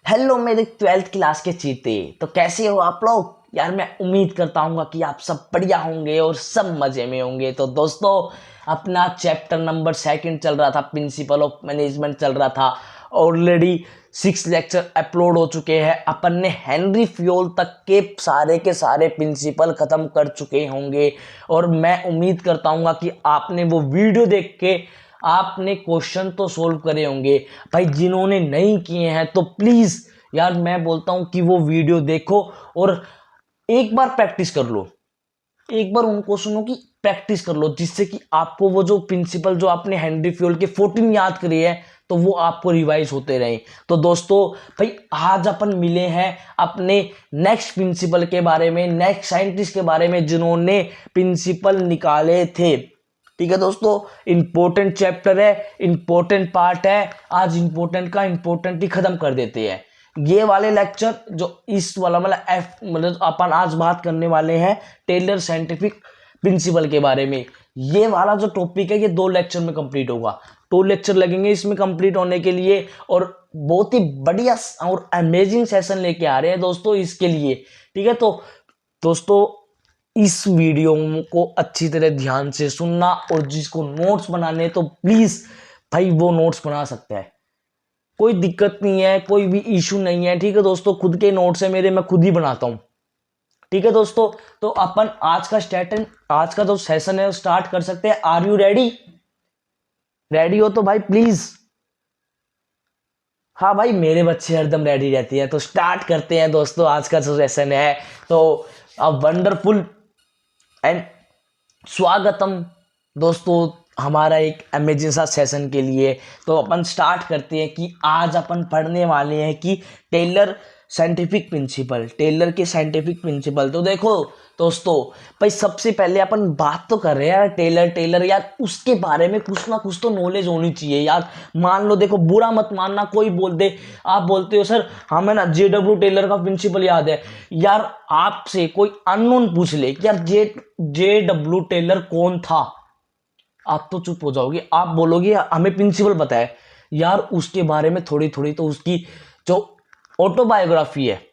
Hello मेरे 12th class के चीते। तो कैसे हो आप लोग यार। मैं उम्मीद करता हूँ कि आप सब बढ़िया होंगे और सब मजे में होंगे। तो दोस्तों, अपना चैप्टर नंबर 2 चल रहा था, प्रिंसिपल ऑफ मैनेजमेंट चल रहा था। ऑलरेडी 6 लेक्चर अपलोड हो चुके हैं। अपन ने हेनरी फ्योल तक के सारे प्रिंसिपल खत्म कर चुके होंगे। और मैं उम्मीद करता हूँ कि आपने वो वीडियो देख के आपने क्वेश्चन तो सोल्व करे होंगे। भाई जिन्होंने नहीं किए हैं तो प्लीज यार मैं बोलता हूं कि वो वीडियो देखो और एक बार प्रैक्टिस कर लो। एक बार उन क्वेश्चनों की प्रैक्टिस कर लो, जिससे कि आपको वो जो प्रिंसिपल जो आपने हेनरी फ्योल के 14 याद करी है तो वो आपको रिवाइज होते रहे। तो दोस्तों भाई आज अपन मिले हैं अपने नेक्स्ट प्रिंसिपल के बारे में, नेक्स्ट साइंटिस्ट के बारे में जिन्होंने प्रिंसिपल निकाले थे। ठीक है दोस्तों, इंपॉर्टेंट चैप्टर है, इंपॉर्टेंट पार्ट है। आज इंपॉर्टेंट का इंपॉर्टेंट ही खत्म कर देते हैं। ये वाले लेक्चर जो इस वाला मतलब अपन आज बात करने वाले हैं टेलर साइंटिफिक प्रिंसिपल के बारे में। ये वाला जो टॉपिक है ये 2 लेक्चर में कंप्लीट होगा। 2 लेक्चर लगेंगे इसमें कंप्लीट होने के लिए और बहुत ही बढ़िया और अमेजिंग सेशन लेके आ रहे हैं दोस्तों इसके लिए। ठीक है, तो दोस्तों इस वीडियो को अच्छी तरह ध्यान से सुनना, और जिसको नोट्स बनाने तो प्लीज भाई वो नोट्स बना सकता है, कोई दिक्कत नहीं है, कोई भी इशू नहीं है। ठीक है दोस्तों, खुद के नोट्स है मेरे, मैं खुद ही बनाता हूं। ठीक है दोस्तों, तो अपन आज का जो सेशन है स्टार्ट कर सकते हैं। Are you ready? रेडी हो तो भाई प्लीज। हाँ भाई, मेरे बच्चे हरदम रेडी रहती है। तो स्टार्ट करते हैं दोस्तों आज का जो सेशन है। तो अब वंडरफुल एंड स्वागतम दोस्तों हमारा एक अमेजिंग सा सेशन के लिए। तो अपन स्टार्ट करते हैं कि आज अपन पढ़ने वाले हैं कि टेलर के साइंटिफिक प्रिंसिपल। तो देखो दोस्तों, भाई सबसे पहले अपन बात तो कर रहे हैं यार टेलर यार, उसके बारे में कुछ ना कुछ तो नॉलेज होनी चाहिए यार। मान लो, देखो बुरा मत मानना, कोई बोल दे, आप बोलते हो सर हमें ना JW टेलर का प्रिंसिपल याद है। यार आपसे कोई अननोन पूछ ले कि यार JW टेलर कौन था, आप तो चुप हो जाओगे। आप बोलोगे हमें प्रिंसिपल पता है यार, उसके बारे में थोड़ी थोड़ी तो उसकी जो ऑटोबायोग्राफी है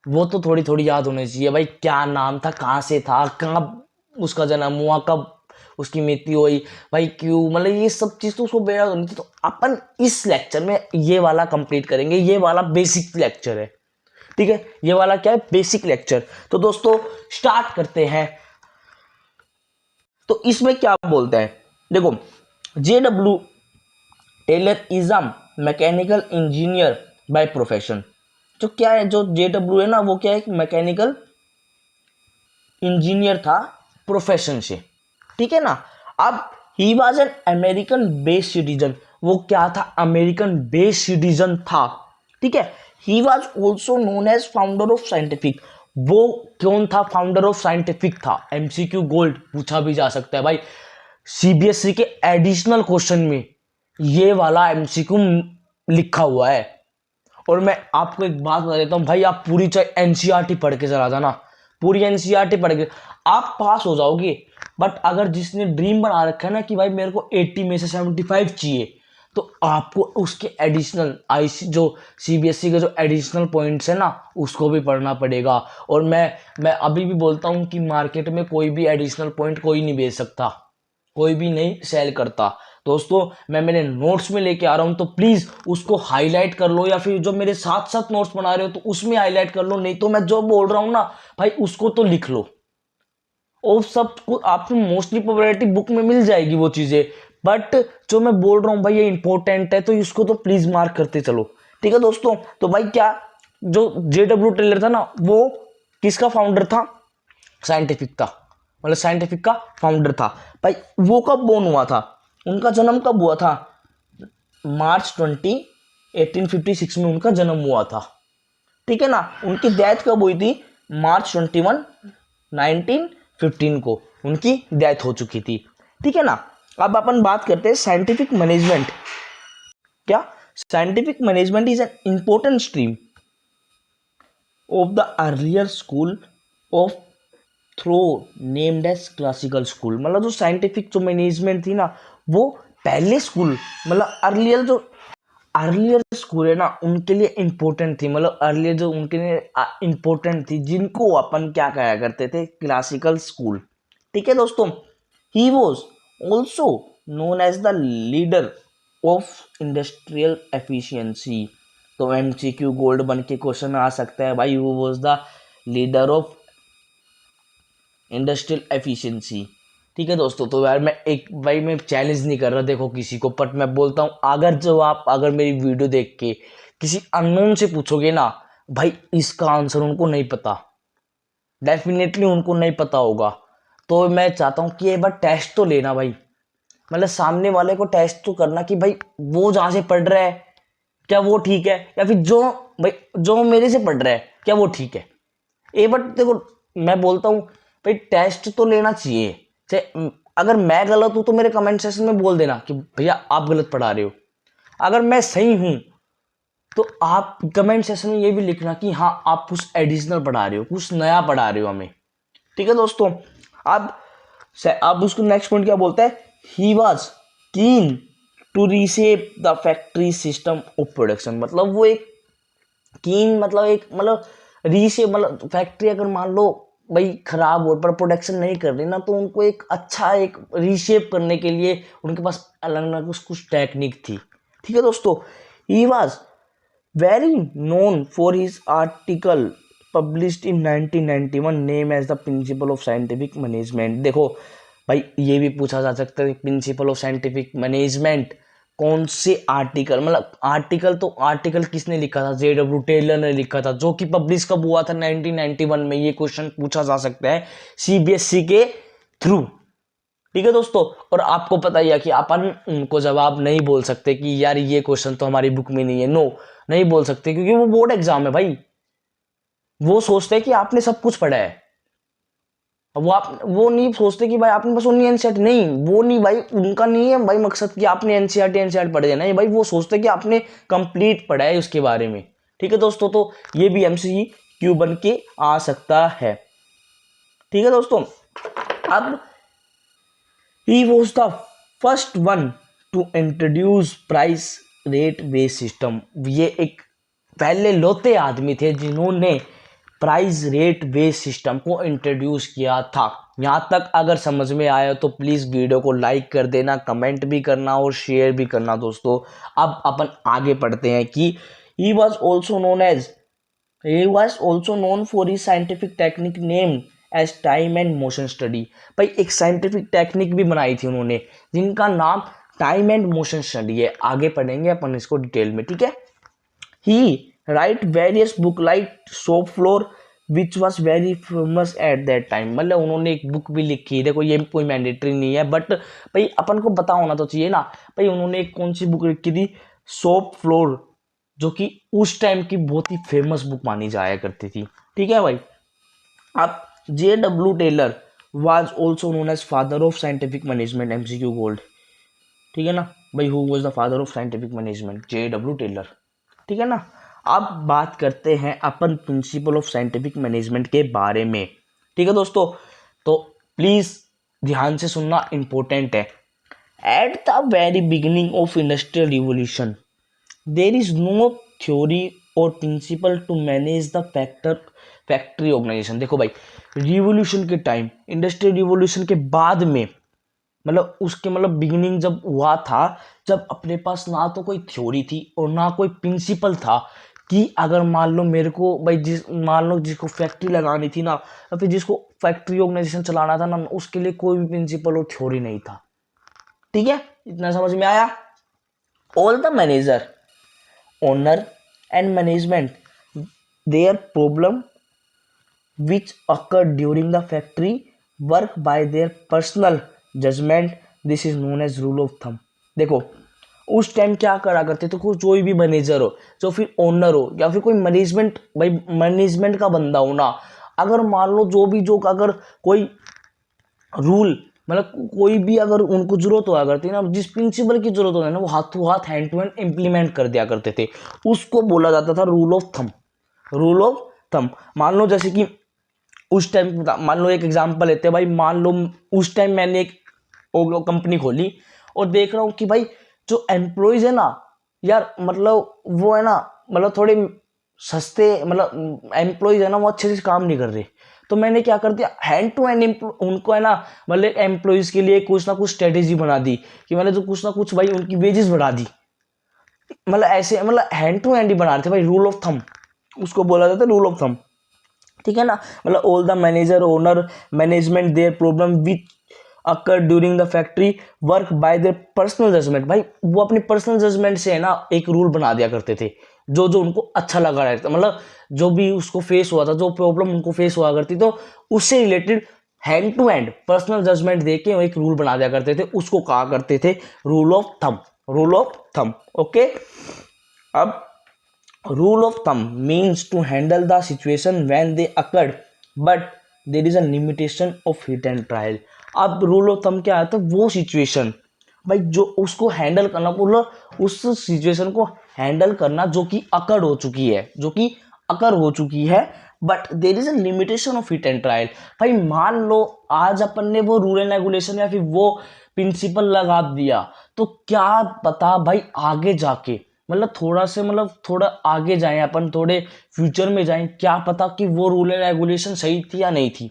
वो तो थोड़ी थोड़ी याद होनी चाहिए। भाई क्या नाम था, कहाँ से था, कहाँ उसका जन्म हुआ, कब उसकी मृत्यु हुई, भाई क्यों, मतलब ये सब चीज तो उसको बेड़ा होनी थी। तो अपन इस लेक्चर में ये वाला कंप्लीट करेंगे। ये वाला बेसिक लेक्चर है। ठीक है, ये वाला क्या है, बेसिक लेक्चर। तो दोस्तों स्टार्ट करते हैं। तो इसमें क्या बोलते हैं, देखो JW Taylor is a mechanical engineer by profession. तो क्या है, जो JW है ना वो क्या है, एक मैकेनिकल इंजीनियर था प्रोफेशन से। ठीक है ना। अब he was an American based citizen. वो क्या था, अमेरिकन बेस्ड सिटीजन था। ठीक है, he was also known as founder of scientific. वो कौन था, फाउंडर ऑफ साइंटिफिक था। MCQ गोल्ड पूछा भी जा सकता है भाई, CBSE के एडिशनल क्वेश्चन में ये वाला MCQ लिखा हुआ है। और मैं आपको एक बात बता देता हूं भाई, आप पूरी चाहे NCERT पढ़ के चला जाना, पूरी NCERT पढ़ के आप पास हो जाओगे। बट अगर जिसने ड्रीम बना रखा है ना कि भाई मेरे को 80 में से 75 चाहिए, तो आपको उसके एडिशनल IC जो CBSE के जो एडिशनल पॉइंट्स है ना उसको भी पढ़ना पड़ेगा। और मैं अभी भी बोलता हूं कि मार्केट में कोई भी एडिशनल पॉइंट कोई नहीं बेच सकता, कोई भी नहीं सेल करता। दोस्तों मैं मेरे नोट्स में लेके आ रहा हूं, तो प्लीज उसको हाईलाइट कर लो, या फिर जो मेरे साथ साथ नोट्स बना रहे हो तो उसमें हाईलाइट कर लो। नहीं तो मैं जो बोल रहा हूं ना भाई उसको तो लिख लो। और सब को आपको मोस्टली प्रोबेबिलिटी बुक में मिल जाएगी वो चीजें, बट जो मैं बोल रहा हूं भाई ये इंपॉर्टेंट है, तो इसको तो प्लीज मार्क करते चलो। ठीक है दोस्तों, तो भाई क्या जो JW टेलर था ना वो किसका फाउंडर था, साइंटिफिक का, मतलब साइंटिफिक का फाउंडर था। भाई वो कब बोर्न हुआ था, उनका जन्म कब हुआ था, March 20 1856 में उनका जन्म हुआ था। ठीक है ना। उनकी डेथ कब हुई थी, March 21 1915 को उनकी डेथ हो चुकी थी। ठीक है ना। अब अपन बात करते हैं साइंटिफिक मैनेजमेंट। क्या, scientific management is an important stream of the earlier school of thought named as classical school. मतलब जो साइंटिफिक जो मैनेजमेंट थी ना वो पहले स्कूल, मतलब अर्लियर जो अर्लियर स्कूल है ना उनके लिए इम्पोर्टेंट थी, मतलब अर्लियर जो उनके लिए इम्पोर्टेंट थी, जिनको अपन क्या कहा करते थे, क्लासिकल स्कूल। ठीक है दोस्तों, he was also known as the leader of industrial efficiency. तो एमसीक्यू गोल्ड बन के क्वेश्चन आ सकता है भाई, who was the leader of industrial efficiency. ठीक है दोस्तों, तो यार मैं चैलेंज नहीं कर रहा देखो किसी को, बट मैं बोलता हूँ अगर मेरी वीडियो देख के किसी अननोन से पूछोगे ना भाई, इसका आंसर उनको नहीं पता, डेफिनेटली उनको नहीं पता होगा। तो मैं चाहता हूँ कि एक बार टेस्ट तो लेना भाई, मतलब सामने वाले को टेस्ट तो करना कि भाई वो जहाँ से पढ़ रहा है क्या वो ठीक है, या फिर जो मेरे से पढ़ रहा है क्या वो ठीक है। बट देखो मैं बोलता हूँ भाई टेस्ट तो लेना चाहिए। चाहे अगर मैं गलत हूं तो मेरे कमेंट सेक्शन में बोल देना कि भैया आप गलत पढ़ा रहे हो, अगर मैं सही हूं तो आप कमेंट सेक्शन में ये भी लिखना कि हाँ आप कुछ एडिशनल पढ़ा रहे हो, कुछ नया पढ़ा रहे हो हमें। ठीक है दोस्तों, अब उसको नेक्स्ट पॉइंट क्या बोलता है, he was keen to reshape the factory system of production. मतलब वो एक कीन मतलब रीशेप, मतलब फैक्ट्री अगर मान लो भाई खराब हो पर प्रोडक्शन नहीं कर रही ना, तो उनको एक अच्छा एक रीशेप करने के लिए उनके पास अलग अलग कुछ टेक्निक थी। ठीक है दोस्तों, he was very known for his article published in 1991 name as the principle of scientific management. देखो भाई ये भी पूछा जा सकता है प्रिंसिपल ऑफ साइंटिफिक मैनेजमेंट कौन से आर्टिकल, मतलब आर्टिकल किसने लिखा था, जेडब्ल्यू टेलर ने लिखा था, जो कि पब्लिश कब हुआ था 1991 में। ये क्वेश्चन पूछा जा सकता है सीबीएसई के थ्रू। ठीक है दोस्तों, और आपको पता ही है कि अपन उनको जवाब नहीं बोल सकते कि यार ये क्वेश्चन तो हमारी बुक में नहीं है, नो नहीं बोल सकते, क्योंकि वो बोर्ड एग्जाम है भाई। वो सोचते हैं कि आपने सब कुछ पढ़ा है, वो नहीं सोचते कि भाई आपने बस ओनली एनसीईआरटी, नहीं वो नहीं भाई, उनका नहीं है भाई मकसद कि आपने एनसीईआरटी पढ़ देना है भाई, वो सोचते हैं कि आपने कंप्लीट पढ़ा है उसके बारे में। ठीक है दोस्तों, तो ये भी एमसीक्यू बन के आ सकता है। ठीक है दोस्तों, अब he was the first one two introduce price rate based system. ये एक पहले लौते आदमी थे जिन्होंने प्राइस रेट बेस्ड सिस्टम को इंट्रोड्यूस किया था। यहाँ तक अगर समझ में आया तो प्लीज़ वीडियो को लाइक कर देना, कमेंट भी करना और शेयर भी करना दोस्तों। अब अपन आगे पढ़ते हैं कि he was also known for he scientific technique name as time and motion study. भाई एक साइंटिफिक टेक्निक भी बनाई थी उन्होंने जिनका नाम टाइम एंड मोशन स्टडी है। आगे पढ़ेंगे अपन इसको डिटेल में। ठीक है, he write various book like shop floor which was very famous at that time. मतलब उन्होंने एक बुक भी लिखी है, देखो ये कोई मैंडेटरी नहीं है बट भाई अपन को पता होना तो चाहिए ना। भाई उन्होंने एक कौन सी बुक लिखी थी, शॉप फ्लोर, जो कि उस टाइम की बहुत ही फेमस बुक मानी जाया करती थी। ठीक है भाई, अब JW Taylor was also known as father of scientific management, MCQ gold. ठीक है ना भाई, who was the father of scientific management, JW Taylor. ठीक है ना, अब बात करते हैं अपन प्रिंसिपल ऑफ साइंटिफिक मैनेजमेंट के बारे में। ठीक है दोस्तों, तो प्लीज ध्यान से सुनना, इंपॉर्टेंट है। At the very beginning of industrial revolution there is no theory or principle to manage the factory organisation. देखो भाई, रिवोल्यूशन के टाइम, इंडस्ट्रियल रिवोल्यूशन के बाद में, मतलब उसके मतलब बिगिनिंग जब हुआ था, जब अपने पास ना तो कोई थ्योरी थी और ना कोई प्रिंसिपल था कि अगर मान लो मेरे को भाई मान लो जिसको फैक्ट्री लगानी थी ना, या फिर जिसको फैक्ट्री ऑर्गेनाइजेशन चलाना था ना, उसके लिए कोई भी प्रिंसिपल और थ्योरी नहीं था। ठीक है, इतना समझ में आया। All the manager, owner and management their problem which occurred during the factory work by their personal judgment. This is known as rule of thumb. देखो उस टाइम क्या करा करते थे, कोई भी मैनेजर हो, जो फिर ओनर हो, या फिर कोई मैनेजमेंट का बंदा हो ना, अगर मान लो जो अगर कोई रूल, मतलब कोई भी अगर उनको जरूरत हुआ करती ना, जिस प्रिंसिपल की जरूरत होती है ना, वो हाथों हाथ हैंड टू हैंड इम्प्लीमेंट कर दिया करते थे। उसको बोला जाता था rule of thumb. Rule of thumb, मान लो जैसे कि उस टाइम, मान लो एक एग्जांपल लेते हैं भाई, मान लो उस टाइम मैंने एक कंपनी खोली और देख रहा हूँ कि भाई जो एम्प्लॉयज है ना, यार मतलब वो है ना, मतलब थोड़े सस्ते मतलब एम्प्लॉयज है ना, वो अच्छे से काम नहीं कर रहे। तो मैंने क्या कर दिया, हैंड टू हैंड उनको है ना, मतलब एम्प्लॉयज के लिए कुछ ना कुछ स्ट्रेटेजी बना दी कि मैंने जो कुछ ना कुछ भाई उनकी वेजेस बढ़ा दी। मतलब ऐसे मतलब हैंड टू हैंड ही बना रहे थे भाई, रूल ऑफ थंब उसको बोला जाता है, रूल ऑफ थंब। ठीक है ना, मतलब all the manager owner management their problem with occur during the factory work by their personal judgement. भाई वो अपनी पर्सनल जजमेंट से है ना एक रूल बना दिया करते थे, जो जो उनको अच्छा लगा रहता, मतलब जो भी उसको फेस हुआ था, जो प्रॉब्लम उनको फेस हुआ करती, तो उससे related hand to hand personal judgement देके एक रूल बना दिया करते थे, उसको कहा करते थे rule of thumb, rule of thumb. Okay, अब rule of thumb means to handle the situation when they occurred, but there is a limitation of hit and trial। अब रूल ऑफ थंब क्या आता है, वो सिचुएशन भाई जो उसको handle करना, बोलो उस सिचुएशन को हैंडल करना जो कि अकर हो चुकी है, जो कि अकर हो चुकी है, but there is a limitation of hit and trial. भाई मान लो आज अपन ने वो रूल एंड रेगुलेशन या फिर वो प्रिंसिपल लगा दिया, तो क्या पता भाई आगे जाके मतलब थोड़ा से मतलब थोड़ा आगे जाएं अपन, थोड़े फ्यूचर में जाएं, क्या पता कि वो रूल एंड रेगुलेशन सही थी या नहीं थी।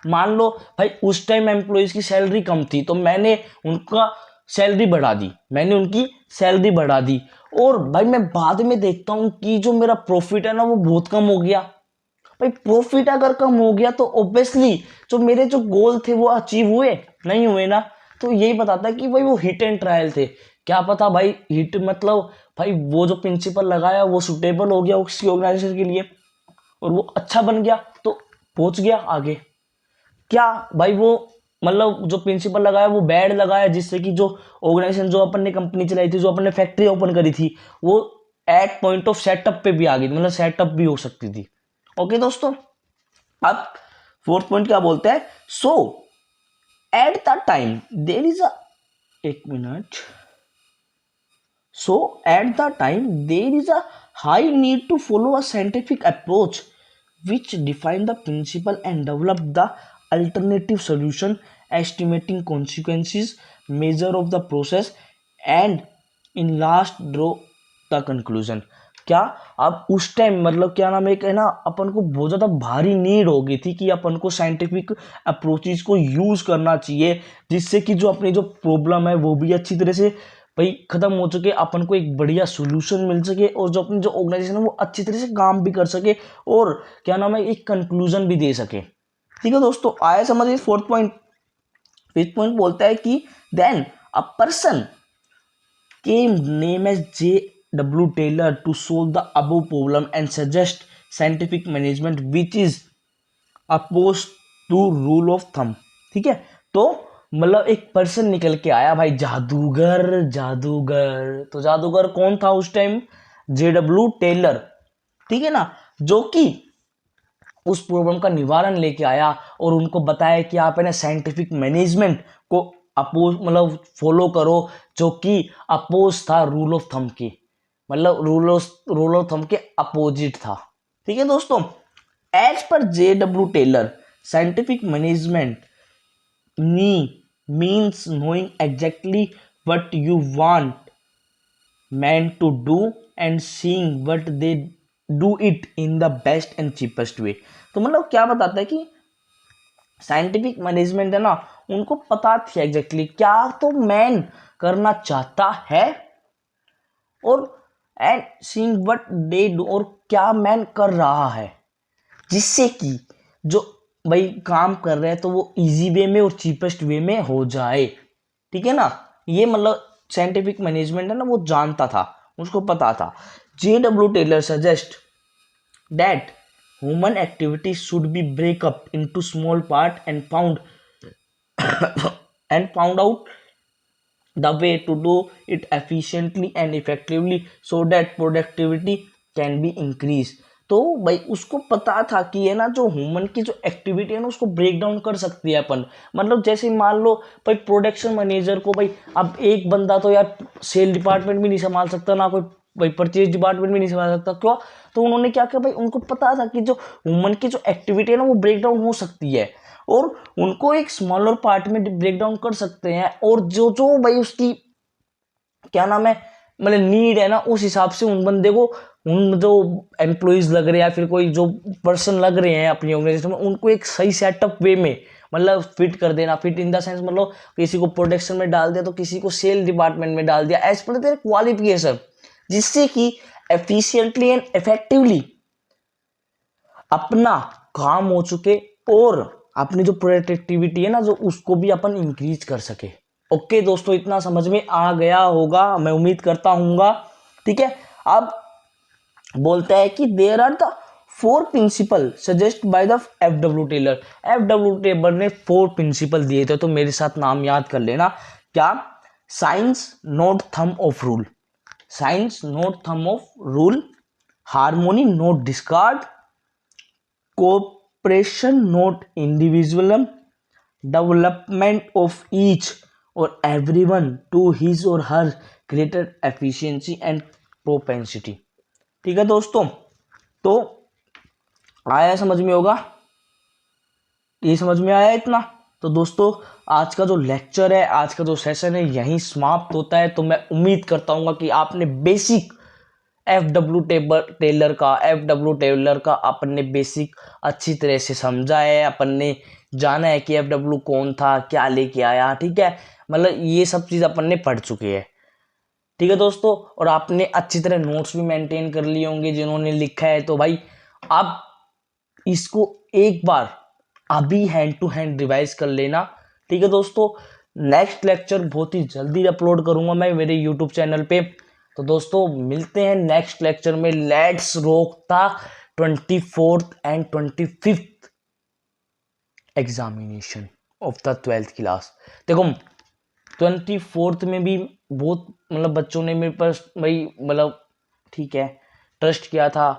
मान लो भाई उस टाइम एम्प्लॉयज की सैलरी कम थी, तो मैंने उनका सैलरी बढ़ा दी, मैंने उनकी सैलरी बढ़ा दी, और भाई मैं बाद में देखता हूं कि जो मेरा प्रॉफिट है ना वो बहुत कम हो गया। भाई प्रॉफिट अगर कम हो गया तो ऑब्वियसली जो मेरे जो गोल थे वो अचीव हुए नहीं हुए ना। तो यही बताता है कि भाई वो हिट एंड ट्रायल थे। क्या पता भाई हिट मतलब भाई वो जो प्रिंसिपल लगाया वो सुटेबल हो गया उसकी ऑर्गेनाइजेशन के लिए, और वो अच्छा बन गया तो पहुंच गया आगे। क्या भाई वो मतलब जो प्रिंसिपल लगाया वो बैड लगाया, जिससे कि जो ऑर्गेनाइजेशन जो अपन ने कंपनी चलाई थी, जो अपन ने फैक्ट्री ओपन करी थी, वो एट पॉइंट ऑफ सेटअप पे भी आ गई, मतलब सेटअप भी हो सकती थी। ओके दोस्तों, अब फोर्थ पॉइंट क्या बोलते हैं, so at the time there is a, एक मिनट, so at the time there is a high need to follow a scientific approach which define the principle and develop the alternative solution, estimating consequences, measure of the process, and in last draw the conclusion। क्या अब उस time मतलब क्या नाम है, एक है ना अपन को बहुत ज्यादा भारी नीड हो गई थी कि अपन को साइंटिफिक अप्रोचेस को यूज करना चाहिए, जिससे कि जो अपनी जो प्रॉब्लम है वो भी अच्छी तरह से भाई खत्म हो चुके, अपन को एक बढ़िया सोल्यूशन मिल सके, और जो अपनी जो ऑर्गेनाइजेशन है वो अच्छी तरह से काम भी कर सके, और क्या नाम है एक कंक्लूजन भी दे सके। ठीक है दोस्तों, आया समझिए फोर्थ पॉइंट। फिफ्थ पॉइंट बोलता है कि then a person came name as J.W. Taylor to solve the above problem and suggest scientific management which is opposed to rule of thumb। ठीक है, तो मतलब एक पर्सन निकल के आया भाई, जादूगर, जादूगर। तो जादूगर कौन था उस टाइम, J.W. टेलर। ठीक है ना, जो कि उस प्रॉब्लम का निवारण लेके आया और उनको बताया कि आप है ना साइंटिफिक मैनेजमेंट को अपोज मतलब फॉलो करो, जो कि अपोज था रूल ऑफ थंब की, मतलब रूल ऑफ थंब के अपोजिट था। ठीक है दोस्तों, as per J.W. Taylor scientific management नी means knowing exactly what you want man to do and seeing what they do it in the best and cheapest way. तो मतलब क्या बताता है कि साइंटिफिक मैनेजमेंट है ना, उनको पता थी एग्जैक्टली क्या तो मैन करना चाहता है, और and seeing what they do, और क्या मैन कर रहा है, जिससे कि जो भाई काम कर रहे हैं तो वो इजी वे में और चीपेस्ट वे में हो जाए। ठीक है ना, ये मतलब साइंटिफिक मैनेजमेंट है ना वो जानता था, उसको पता था। J.W. Taylor suggest that human activities should be break up into small part and found and found out the way to do it efficiently and effectively so that productivity can be increased। तो भाई उसको पता था कि है ना जो human की जो एक्टिविटी है ना उसको ब्रेक डाउन कर सकती है अपन, मतलब जैसे मान लो भाई प्रोडक्शन मैनेजर को भाई अब एक बंदा तो यार सेल डिपार्टमेंट भी नहीं संभाल सकता, ना कोई भाई परचेज डिपार्टमेंट भी नहीं संभाल सकता, क्यों, तो उन्होंने क्या किया भाई, उनको पता था कि जो ह्यूमन की जो एक्टिविटी है ना वो ब्रेक डाउन हो सकती है, और उनको एक स्मॉलर पार्ट में ब्रेक डाउन कर सकते हैं, और जो जो भाई उसकी क्या नाम है मतलब नीड है ना, उस हिसाब से उन बंदे को, उन जो एम्प्लॉइज लग रहे हैं या फिर कोई जो पर्सन लग रहे हैं अपनी ऑर्गेनाइजेशन में, उनको एक सही सेटअप वे में मतलब फिट कर देना। फिट इन द सेंस मतलब किसी को प्रोडक्शन में डाल दिया तो किसी को सेल डिपार्टमेंट में डाल दिया एज पर देयर क्वालिफिकेशन, जिससे कि एफिशिएंटली एंड इफेक्टिवली अपना काम हो चुके और अपनी जो प्रोडक्टिविटी है ना जो उसको भी अपन इंक्रीज कर सके। ओके दोस्तों, इतना समझ में आ गया होगा मैं उम्मीद करता हूँगा। ठीक है, अब बोलता है कि there are the 4 principle suggest by the F W. Taylor. F W. Taylor ने 4 प्रिंसिपल दिए थे, तो मेरे साथ नाम याद कर लेना। क्या? Science note thumb of rule, science note thumb of rule, harmony note discard, cooperation note individualism, development of each और एवरीवन टू हिज और हर ग्रेटर एफिशिएंसी एंड प्रोपेंसिटी। ठीक है दोस्तों, तो आया समझ में होगा, ये समझ में आया इतना। तो दोस्तों आज का जो लेक्चर है, आज का जो सेशन है यहीं समाप्त होता है। तो मैं उम्मीद करता हूँ कि आपने बेसिक एफ.डब्ल्यू. टेलर का अपन ने बेसिक अच्छी तरह से समझा है, अपन ने जाना है कि एफ.डब्ल्यू. कौन था, क्या लेके आया। ठीक है, मतलब ये सब चीज़ अपन ने पढ़ चुके हैं। ठीक है दोस्तों, और आपने अच्छी तरह नोट्स भी मेंटेन कर लिए होंगे जिन्होंने लिखा है। तो भाई आप इसको एक बार अभी हैंड टू हैंड रिवाइज कर लेना। ठीक है दोस्तों, नेक्स्ट लेक्चर बहुत ही जल्दी अपलोड करूंगा मैं मेरे यूट्यूब चैनल पे। तो दोस्तों मिलते हैं नेक्स्ट लेक्चर में। Let's rock the 24th and 25th examination of the 12th class. देखो 24th में भी बहुत मतलब बच्चों ने मेरे पास भाई मतलब ठीक है ट्रस्ट किया था।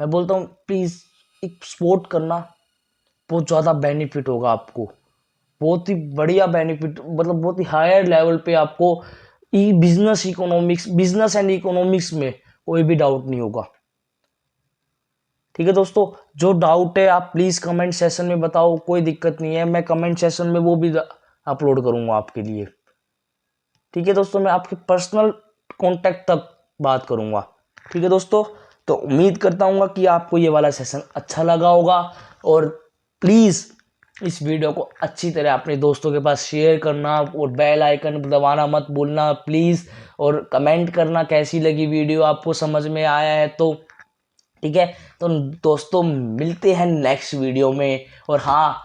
मैं बोलता हूँ प्लीज़ एक सपोर्ट करना, बहुत ज़्यादा बेनिफिट होगा आपको, बहुत ही बढ़िया बेनिफिट, मतलब बहुत ही हायर लेवल पे आपको बिजनेस एंड इकोनॉमिक्स में कोई भी डाउट नहीं होगा। ठीक है दोस्तों, जो डाउट है आप प्लीज़ कमेंट सेशन में बताओ, कोई दिक्कत नहीं है, मैं कमेंट सेशन में वो भी अपलोड करूँगा आपके लिए। ठीक है दोस्तों, मैं आपके पर्सनल कॉन्टैक्ट तक बात करूँगा। ठीक है दोस्तों, तो उम्मीद करता हूँ कि आपको ये वाला सेशन अच्छा लगा होगा, और प्लीज़ इस वीडियो को अच्छी तरह अपने दोस्तों के पास शेयर करना और बेल आइकन दबाना मत भूलना प्लीज़, और कमेंट करना कैसी लगी वीडियो, आपको समझ में आया है तो। ठीक है, तो दोस्तों मिलते हैं नेक्स्ट वीडियो में। और हाँ,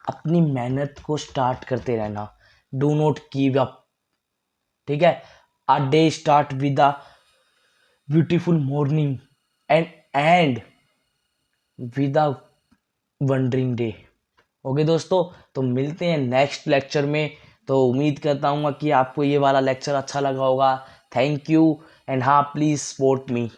अपनी मेहनत को स्टार्ट करते रहना, डू नॉट गिव अप। ठीक है, a day start with a beautiful morning and with a wondering day. Okay दोस्तों, तो मिलते हैं नेक्स्ट लेक्चर में। तो उम्मीद करता हूँ कि आपको ये वाला लेक्चर अच्छा लगा होगा। थैंक यू एंड हाँ प्लीज़ सपोर्ट मी।